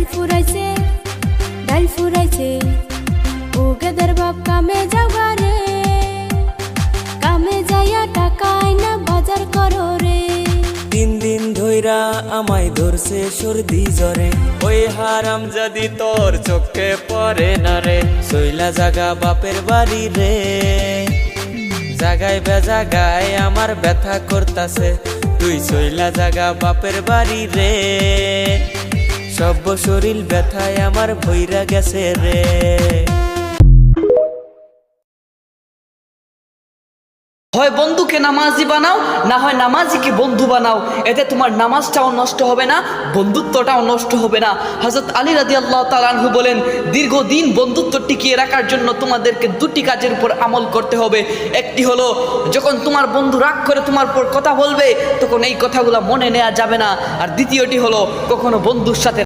ডাল ফুরাইছে ও গেদের বাপ কামে যাওয়া রে, কামে যাইয়া টাকা আইনা বাজার করো রে। 3 দিন ধইরা আমায় ধরছে সর্দি জ্বরে, ওই হারাম যদি তোর চোখে পড়ে না রে। সইলা জাগা বাপের বাড়ি রে, জাগায় বেজাগায় আমার ব্যথা করতাছে। তুই সইলা জাগা বাপের বাড়ি রে, সব শরীর ব্যথায় আমার ভইরা গেছে রে। হয় বন্ধুকে নামাজি বানাও, না হয় নামাজিকে বন্ধু বানাও। এতে তোমার নামাজটাও নষ্ট হবে না, বন্ধুত্বটাও নষ্ট হবে না। হযরত আলী রাদিয়াল্লাহু তাআলা আনহু বলেন, দীর্ঘদিন বন্ধুত্ব টিকিয়ে রাখার জন্য তোমাদেরকে 2টি কাজের উপর আমল করতে হবে। একটি হলো, যখন তোমার বন্ধু রাগ করে তোমার উপর কথা বলবে তখন এই কথাগুলো মনে নেওয়া যাবে না। আর দ্বিতীয়টি হলো, কখনো বন্ধুর সাথে